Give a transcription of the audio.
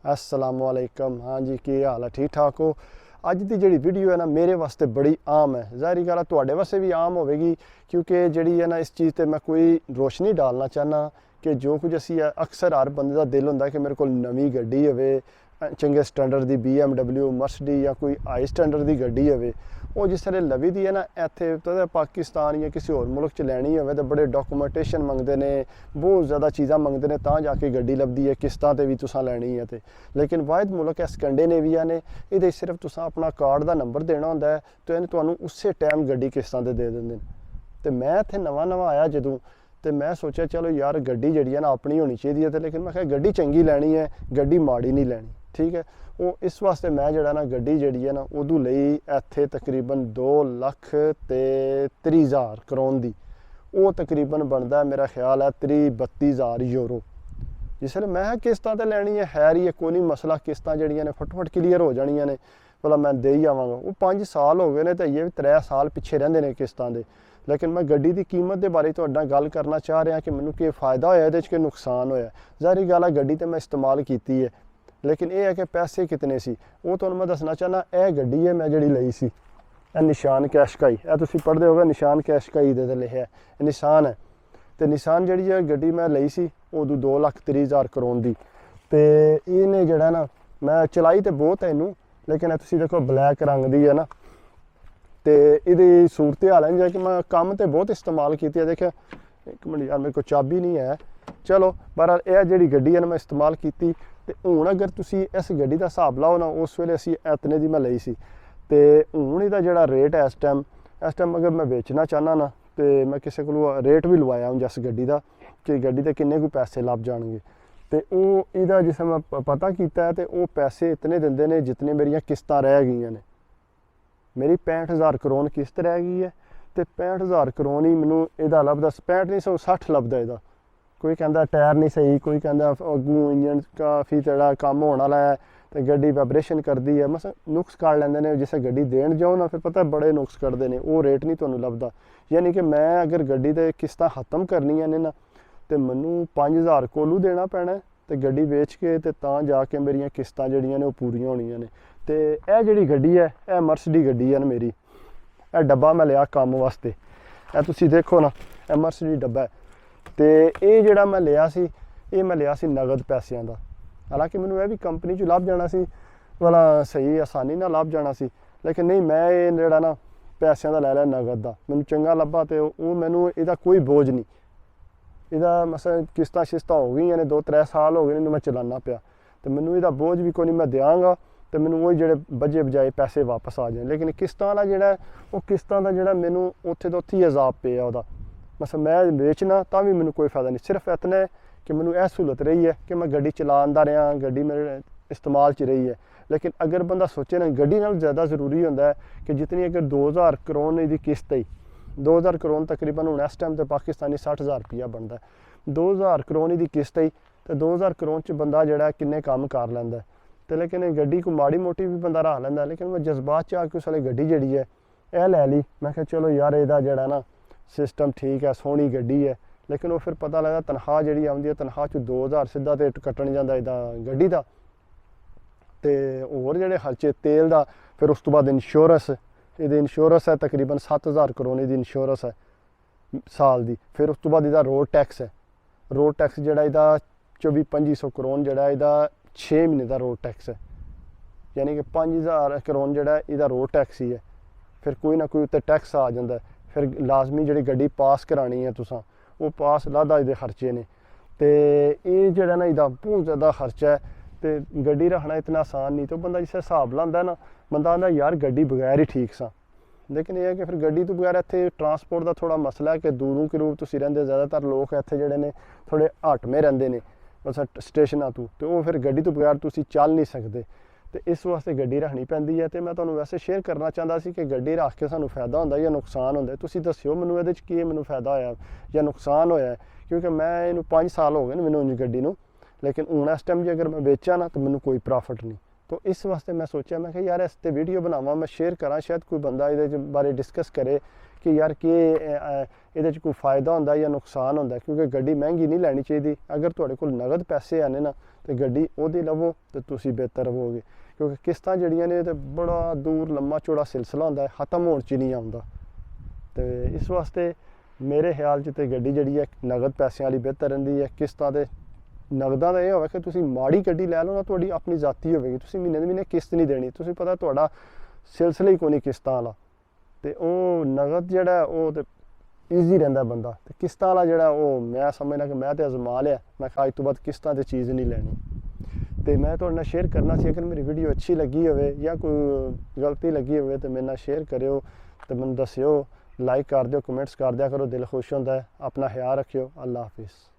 अस्सलामुअलैकुम। हाँ जी, की हाल है? ठीक ठाक हो? अज की जी वीडियो है ना मेरे वास्ते बड़ी आम है। ज़ाहिरी गल है तुहाडे वास्ते भी आम होगी, क्योंकि जी है ना इस चीज़ पर मैं कोई रोशनी डालना चाहना कि जो कुछ असी अक्सर हर बंदे का दिल होंदा कि मेरे को नवी गड्डी होवे, चंगे स्टैंडर्ड की BMW मर्सिडीज या कोई हाई स्टैंडर्ड की गड्डी होवे। वो जिस तरह लवी दी है ना इत्थे तो पाकिस्तान या किसी होर मुल्क च लैनी होवे तो बड़े डॉक्यूमेंटेशन मंगते हैं, बहुत ज़्यादा चीज़ां मंगते हैं, तां जाके गड्डी लभदी है, किस्तां ते भी तुसां लैनी है। लेकिन वाहिद मुल्क है स्कैंडिनेविया ने, ये सिर्फ तुसां अपना कार्ड का नंबर देना होंदा है तो इन्हें तुहानूं उसे टाइम गड्डी किस्तां ते दे दिंदे। तो मैं इत्थे नवां आया जदों तो मैं सोचा चलो यार गड्डी जी है ना अपनी होनी चाहिए है, लेकिन मैं गड्डी चंगी लैनी है, गड्डी माड़ी नहीं लैनी। ठीक है, वो इस वास्ते मैं जड़ा ना गड्डी जी है ना उदू लई इत्थे तकरीबन 2,30,000 करोड़ की, वो तकरीबन बनता है मेरा ख्याल है 30-32,000 यूरो। जिसले मैं किस्तां ते लैनी है ही कोई नहीं मसला, किस्तां जड़ियां ने फटाफट क्लीयर हो जानियां ने, भला मैं दे ही आवांगा। वो 5 साल हो गए ने तो ये भी 3 साल पिछे रहिंदे ने किस्तां दे। लेकिन मैं गड्डी की कीमत के बारे तुहाडे नाल गल करना चाह रहा कि मैनूं कि फ़ायदा होया इहदे च कि नुकसान होया। ज़ाहिर गल है गड्डी तो मैं इस्तेमाल की है, लेकिन यह है कि पैसे कितने सी वो तुहानूं मैं दसना चाहना। यह गड्डी है मैं जिहड़ी लई सी, निशान कैशकाई, तुसीं पढ़दे होगे निशान कैशकाई दे लिखिआ निशान है। तो निशान जी है गड्डी मैं लई सी उदू 2,30,000 करोड़ की। तो इन्हें जड़ा ना मैं चलाई तो बहुत है इनू, लेकिन तुसीं देखो ब्लैक रंग की है ना, तो ये सूरत हाल है कि मैं काम तो बहुत इस्तेमाल की है। देखिए एक मिनट यार, मेरे को चाबी नहीं है। चलो बहरहाल यह जी गड्डी है ना मैं इस्तेमाल की। तो हूँ अगर तुसीं इस गड्डी का हिसाब लाओ ना, उस वेले असी इतने की मैं लई सी, तो हूँ इसका जोड़ा रेट है इस टाइम अगर मैं बेचना चाहना ना तो मैं किसी को रेट भी लवाया हूँ जिस गड्डी का कि गड्डी के किन्ने को पैसे लभ जाएंगे। तो वो इहदा जिस मैं पता किया है तो वो पैसे इतने देंदे ने जितने मेरिया किस्तां रह गई ने। मेरी 65,000 करोड़ किस्त रह गई है, तो 65,000 करोड़ ही मैनू इहदा लभदा, 65 नहीं 60 लभदा इहदा। कोई कहता टायर नहीं सही, कोई कहता अगू इंजन काफ़ी जड़ा काम होने वाला है तो गड्डी वाइब्रेशन करती है। मस नुक्स काढ़ लेंदे ने, जिसे गड्डी देन जाओ ना फिर पता बड़े नुक्स कढ़ते हैं, वो रेट नहीं तुहानूं लभदा। यानी कि मैं अगर गड्डी दे किस्तां खत्म करनियां ने ना तो मैनू 5,000 कोलू देना पैना, तो गड्डी बेच के तो तां जाके मेरिया किस्तां जड़ियां ने वो पूरियां होनियां ने। तो यह जी गड्डी है यह मर्सिडीज गड्डी है ना मेरी, यह डब्बा मैं लिया काम वास्ते, यह तुसीं देखो ना यह मर्सिडीज डब्बा है। तो ये जोड़ा मैं लिया सी, ये मैं लिया सी नगद पैसों का। हालांकि मैनू यह भी कंपनी च लभ जाना सी, भला सही आसानी ना लभ जाना सी, लेकिन नहीं मैं ये जोड़ा ना पैसों का लै लिया नगद का। मैनू चंगा लभा तो वो मैनू इहदा कोई बोझ नहीं, इहदा मसलन किस्तां शिस्तां हो गई ने 2-3 साल हो गए मैं चलाना पिया, तो मैनू इहदा बोझ भी कोई नहीं, मैं देंगा तो मैनू वही जोड़े बजे बजाए पैसे वापस आ जाए। लेकिन किस्तां वाला जोड़ा वो किस्तां का जोड़ा मैनू उत्थे तो उत्थे ही अजाब पिया उहदा। बस मैं बेचना तो भी मैनू कोई फायदा नहीं, सिर्फ इतना है कि मैनू यह सहूलत रही है कि मैं गड्डी चलाता रहा, गड्डी मेरे इस्तेमाल च रही है। लेकिन अगर बंदा सोचे ना गड्डी नाल ज़्यादा जरूरी होंदा है कि जितनी अगर 2,000 करोड़ की किस्त है, 2,000 करोड़ तकरीबन हूँ इस टाइम तो पाकिस्तानी 60,000 रुपया बनता है। 2,000 करोड़ की किस्त है तो 2,000 करोड़ च बंदा जोड़ा किन्ने काम कर लैंदा है। तो लेकिन गड्डी को माड़ी मोटी भी बंदा रख लैंदा, लेकिन मैं जज्बात च आके उस वाले गड्डी जी है यह लै ली। मैं क्या चलो यार इहदा जोड़ा ना सिस्टम ठीक है, सोहनी गड्डी है, लेकिन वो फिर पता लगता तनख्वाह जी आती है, तनख्वाह चो 2,000 सीधा तो कट्टन जाता इहदा गड्डी का, तो होर जोड़े खर्चे तेल का, फिर उस तो बाद इंश्योरेंस, ये इंश्योरेंस है तकरीबन 7,000 करोड़ की इंश्योरेंस है साल की। फिर उस तो बाद इहदा रोड टैक्स है, रोड टैक्स जोड़ा इहदा 24-2500 करोड़ जोड़ा इहदा 6 महीने का रोड टैक्स है, यानी कि 5,000 करोड़ जोड़ा इहदा रोड टैक्स ही है। फिर कोई ना कोई उत्ते टैक्स आ जाता है, फिर लाजमी जी गड्डी पास करानी है तुसां, वो पास लादा इहदे खर्चे ने। तो ये जोड़ा ना इहदा बहुत ज़्यादा खर्चा है, तो गड्डी रखना इतना आसान नहीं। तो बंदा जिस हिसाब लांदा ना बंदा आंदा यार गड्डी बगैर ही ठीक सा। लेकिन यह है कि फिर गड्डी तो बगैर इत्थे ट्रांसपोर्ट का थोड़ा मसला है कि दूरों के रूप तुसीं रहिंदे, ज़्यादातर लोग इत्थे जिहड़े ने थोड़े हटमें रहिंदे ने बस स्टेशनों तो वो फिर गड्डी तो बगैर तुसीं चल नहीं सकते। तो इस वास्ते गड्डी रखनी पैंदी है। तो मैं तुहानूं वैसे शेयर करना चाहता सी कि गड्डी रख के सानूं फायदा होंदा या नुकसान होंदा, तुसीं दस्सिओ मैनूं इहदे च की मैनूं फायदा होया या नुकसान होया। क्योंकि मैं इनू 5 साल हो गए ने मैनूं गड्डी नूं, लेकिन हूँ इस टाइम जो अगर मैं बेचा ना तो मैनूं कोई प्रॉफिट नहीं। तो इस वास्ते मैं सोचा मैं कि यार इस ते वीडियो बनावां, मैं शेयर करा, शायद कोई बंदा इहदे बारे डिस्कस करे कि यार कि इहदे कोई फायदा होंदा या नुकसान होंदा। क्योंकि गड्डी महंगी नहीं लैनी चाहिए। अगर तुहाडे कोल नगद पैसे आने ना ਤੇ ਗੱਡੀ ਉਹਦੀ ਲਵੋ ਤੇ ਤੁਸੀਂ ਬਿਹਤਰ ਰਹੋਗੇ। ਕਿਉਂਕਿ ਕਿਸ਼ਤਾਂ ਜਿਹੜੀਆਂ ਨੇ ਤੇ ਬੜਾ ਦੂਰ ਲੰਮਾ ਚੌੜਾ ਸਿਲਸਿਲਾ ਹੁੰਦਾ ਹੈ, ਖਤਮ ਹੋਣ 'ਚ ਨਹੀਂ ਆਉਂਦਾ। ਤੇ ਇਸ ਵਾਸਤੇ ਮੇਰੇ ਖਿਆਲ 'ਚ ਤੇ ਗੱਡੀ ਜਿਹੜੀ ਹੈ ਨਗਦ ਪੈਸਿਆਂ ਵਾਲੀ ਬਿਹਤਰ ਰਹਿੰਦੀ ਹੈ। ਕਿਸ਼ਤਾਂ ਦੇ ਨਗਦਾਂ ਦਾ ਇਹ ਹੋਵੇ ਕਿ ਤੁਸੀਂ ਮਾੜੀ ਗੱਡੀ ਲੈ ਲਓ ਨਾ, ਤੁਹਾਡੀ ਆਪਣੀ ਜ਼ਾਤੀ ਹੋਵੇਗੀ, ਤੁਸੀਂ ਮਹੀਨੇ ਦੇ ਮਹੀਨੇ ਕਿਸ਼ਤ ਨਹੀਂ ਦੇਣੀ, ਤੁਸੀਂ ਪਤਾ ਤੁਹਾਡਾ ਸਿਲਸਿਲਾ ਹੀ ਕੋਈ ਨਹੀਂ ਕਿਸ਼ਤਾਂ ਵਾਲਾ। ਤੇ ਉਹ ਨਗਦ ਜਿਹੜਾ ਉਹ ਤੇ ਈਜ਼ੀ ਰਹਿੰਦਾ ਬੰਦਾ, ਤੇ ਕਿਸ਼ਤਾਂ ਵਾਲਾ ਜਿਹੜਾ ਉਹ ਮੈਂ ਸਮਝਦਾ ਕਿ ਮੈਂ ਤੇ ਅਜ਼ਮਾ ਲਿਆ, ਮੈਂ ਕਿਹਾ ਅੱਜ ਤੋਂ ਬਾਅਦ ਕਿਸ਼ਤਾਂ ਤੇ ਚੀਜ਼ ਨਹੀਂ ਲੈਣੀ। ਤੇ ਮੈਂ ਤੁਹਾਡੇ ਨਾਲ ਸ਼ੇਅਰ ਕਰਨਾ ਸੀ, ਅਗਰ ਮੇਰੀ ਵੀਡੀਓ ਅੱਛੀ ਲੱਗੀ ਹੋਵੇ ਜਾਂ ਕੋਈ ਗਲਤੀ ਲੱਗੀ ਹੋਵੇ ਤੇ ਮੇਰੇ ਨਾਲ ਸ਼ੇਅਰ ਕਰਿਓ ਤੇ ਮੈਨੂੰ ਦੱਸਿਓ, ਲਾਈਕ ਕਰ ਦਿਓ, ਕਮੈਂਟਸ ਕਰ ਦਿਆ ਕਰੋ, ਦਿਲ ਖੁਸ਼ ਹੁੰਦਾ ਹੈ। ਆਪਣਾ ਖਿਆਲ ਰੱਖਿਓ। ਅੱਲਾ ਹਾਫਿਜ਼।